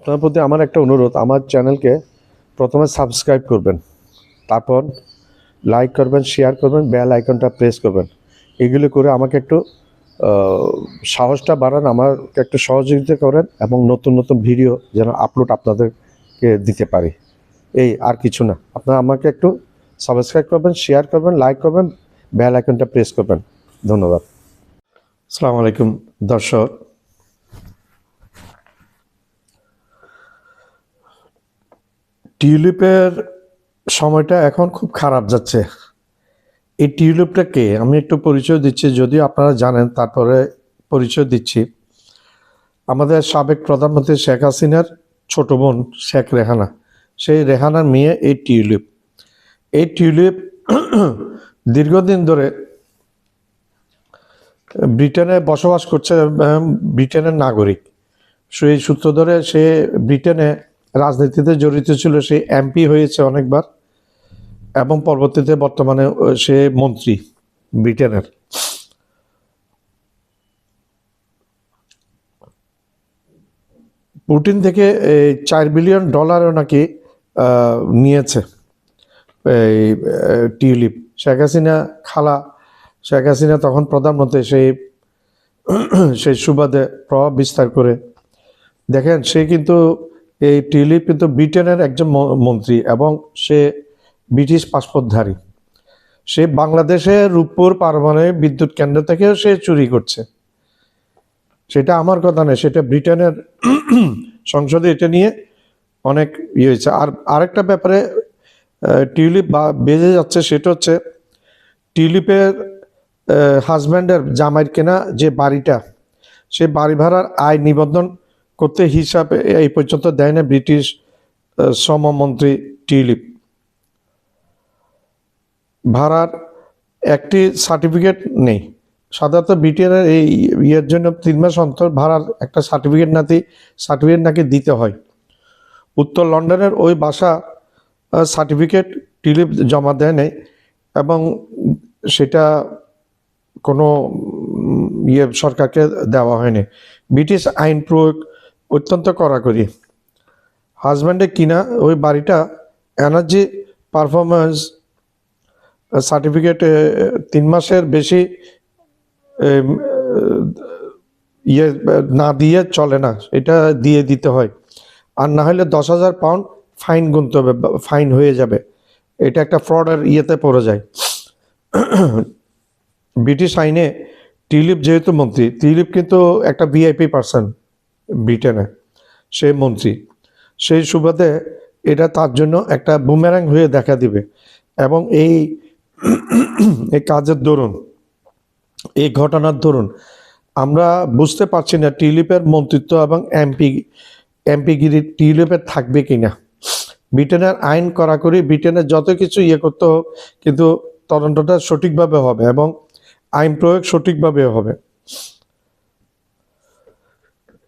আপনার প্রতি আমার একটা অনুরোধ, আমার চ্যানেলকে প্রথমে সাবস্ক্রাইব করবেন, তারপর লাইক করবেন, শেয়ার করবেন, বেল আইকনটা প্রেস করবেন। এগুলো করে আমাকে একটু সাহসটা বাড়ান, আমাকে একটু সহযোগিতা করেন এবং নতুন নতুন ভিডিও যেন আপলোড আপনাদেরকে দিতে পারি। এই আর কিছু না, আপনারা আমাকে একটু সাবস্ক্রাইব করবেন, শেয়ার করবেন, লাইক করবেন, বেল আইকনটা প্রেস করবেন। ধন্যবাদ। আসসালামু আলাইকুম দর্শক। টিউলিপের সময়টা এখন খুব খারাপ যাচ্ছে। এই টিউলিপটাকে আমি একটু পরিচয় দিচ্ছি, যদিও আপনারা জানেন, তারপরে পরিচয় দিচ্ছি। আমাদের সাবেক প্রধানমন্ত্রী শেখ হাসিনার ছোট বোন শেখ রেহানা, সেই রেহানার মেয়ে এই টিউলিপ। এই টিউলিপ দীর্ঘদিন ধরে ব্রিটেনে বসবাস করছে, ব্রিটেনের নাগরিক। সেই সূত্র ধরে সে ব্রিটেনে রাজনীতিতে জড়িত ছিল, সে এমপি হয়েছে অনেকবার এবং পরবর্তীতে বর্তমানে সে মন্ত্রী ব্রিটেনের। পুটিন থেকে $4 বিলিয়ন নাকি নিয়েছে এই টিউলিপ। শেখ হাসিনা খালা, শেখ হাসিনা তখন প্রধানমন্ত্রী, সেই সুবাদে প্রভাব বিস্তার করে। দেখেন, সে কিন্তু এই টিউলিপ কিন্তু ব্রিটেনের একজন মন্ত্রী এবং সে ব্রিটিশ পাসপোর্টধারী। সে বাংলাদেশে রূপপুর পারমাণবিক বিদ্যুৎ কেন্দ্র থেকেও সে চুরি করছে। সেটা আমার কথা নয়, সেটা ব্রিটেনের সংসদে এটা নিয়ে অনেক ইয়ে হয়েছে। আর আরেকটা ব্যাপারে টিউলিপ বেজে যাচ্ছে, সেটা হচ্ছে টিউলিপের হাজব্যান্ডের জামাইয়ের কেনা যে বাড়িটা, সে বাড়ি ভাড়ার আয় নিবন্ধন করতে হিসাবে এই পর্যন্ত দেয় না ব্রিটিশ শ্রমমন্ত্রী টিউলিপ। ভাড়ার একটি সার্টিফিকেট নেই। সাধারণত ব্রিটেনের এই ইয়ের জন্য 3 মাস অন্তর ভাড়ার একটা সার্টিফিকেট নাকি দিতে হয়। উত্তর লন্ডনের ওই বাসা সার্টিফিকেট টিউলিপ জমা দেয় নাই এবং সেটা কোনো সরকারকে দেওয়া হয়নি। ব্রিটিশ আইন প্রয়োগ অত্যন্ত কড়াকড়ি। হাজব্যান্ডে কিনা ওই বাড়িটা এনার্জি পারফরমেন্স সার্টিফিকেট 3 মাসের বেশি না দিয়ে চলে না, এটা দিয়ে দিতে হয়। আর না হলে 10,000 পাউন্ড ফাইন গুনতে হবে, ফাইন হয়ে যাবে। এটা একটা ফ্রডের ইয়েতে পড়ে যায়। ব্রিটিশ আইনে টিউলিপ যেহেতু মন্ত্রী, টিউলিপ কিন্তু একটা ভিআইপি পার্সন ব্রিটেনে, সে মন্ত্রী, সেই সুবাদে এটা তার জন্য একটা বুমেরাং হয়ে দেখা দিবে। এবং এই কাজের দরুন, এই ঘটনার দরুন আমরা বুঝতে পারছি না টিউলিপের মন্ত্রিত্ব এবং এমপিগিরি টিউলিপের থাকবে কিনা। ব্রিটেনের আইন কড়াকড়ি, ব্রিটেনের যত কিছু ইয়ে করতে হোক, কিন্তু তদন্তটা সঠিকভাবে হবে এবং আইন প্রয়োগ সঠিকভাবে হবে।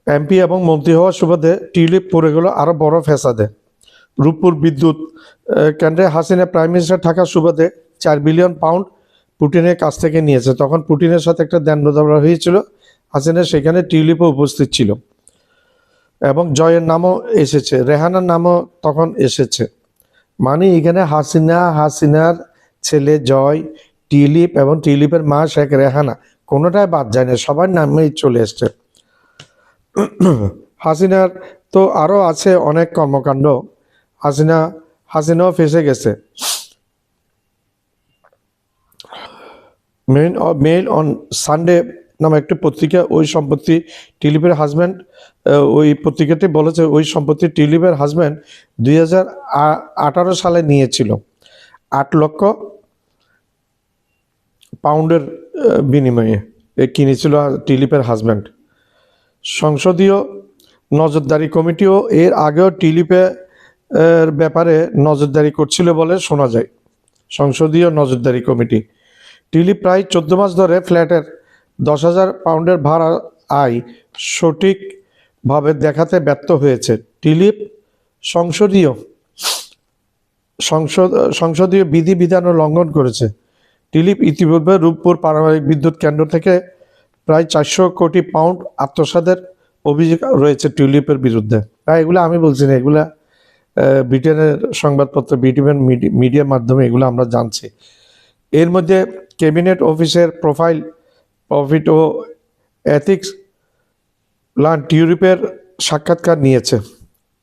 এমপি এবং মন্ত্রী হওয়ার সুবাদে টিউলিপ পড়ে গেল আরো বড় ফ্যাসাদে। রূপপুর বিদ্যুৎ কেন্দ্রে হাসিনা প্রাইম মিনিস্টার থাকার সুবাদে 4 বিলিয়ন পাউন্ড পুটিনের কাছ থেকে নিয়েছে। তখন পুটিনের সাথে একটা দেন বদলা হয়েছিল, হাসিনা সেখানে টিউলিপও উপস্থিত ছিল এবং জয়ের নামও এসেছে, রেহানার নামও তখন এসেছে। মানে এখানে হাসিনার ছেলে জয়, টিউলিপ এবং টিউলিপের মা শেখ রেহানা কোনোটাই বাদ যায় না, সবার নামেই চলে এসছে। হাসিনার তো আরও আছে অনেক কর্মকাণ্ড। হাসিনাও ফেসে গেছে। মেইল অন সানডে নামে একটি পত্রিকা, ওই সম্পত্তি টিউলিপের হাজব্যান্ড, ওই পত্রিকাটি বলেছে ওই সম্পত্তি টিউলিপের হাজব্যান্ড 2018 সালে নিয়েছিল 8 লক্ষ পাউন্ডের বিনিময়ে কিনেছিল টিউলিপের হাজব্যান্ড। সংসদীয় নজরদারি কমিটিও এর আগেও টিউলিপের ব্যাপারে নজরদারি করছিল বলে শোনা যায়। সংসদীয় নজরদারি কমিটি টিউলিপ প্রায় 14 মাস ধরে ফ্ল্যাটের 10,000 পাউন্ডের ভাড়া আয় সঠিকভাবে দেখাতে ব্যর্থ হয়েছে। টিউলিপ সংসদীয় বিধিবিধানও লঙ্ঘন করেছে। টিউলিপ ইতিপূর্বে রূপপুর পারমাণবিক বিদ্যুৎ কেন্দ্র থেকে প্রায় 400 কোটি পাউন্ড আত্মসাতের অভিযোগ রয়েছে টিউলিপের বিরুদ্ধে। তাই এগুলো আমি বলছি না, এগুলা ব্রিটেনের সংবাদপত্র, ব্রিটেনের মিডিয়ার মাধ্যমে এগুলো আমরা জানছি। এর মধ্যে ক্যাবিনেট অফিসের প্রোফাইল, প্রফিট ও এথিক্স লার্ন টিউলিপের সাক্ষাৎকার নিয়েছে।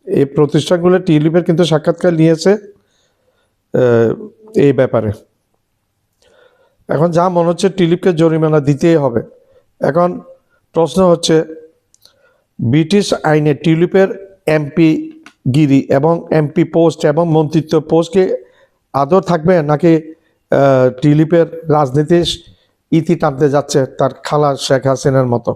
এই প্রতিষ্ঠানগুলো টিউলিপের কিন্তু সাক্ষাৎকার নিয়েছে এই ব্যাপারে। এখন যা মনে হচ্ছে টিউলিপকে জরিমানা দিতেই হবে। এখন প্রশ্ন হচ্ছে, ব্রিটিশ আইনে টিউলিপের এমপি গিরি এবং এমপি পোস্ট এবং মন্ত্রিত্ব পোস্টকে আদৌ থাকবে, নাকি টিউলিপের রাজনীতির ইতি টানতে যাচ্ছে তার খালা শেখ হাসিনার মতো?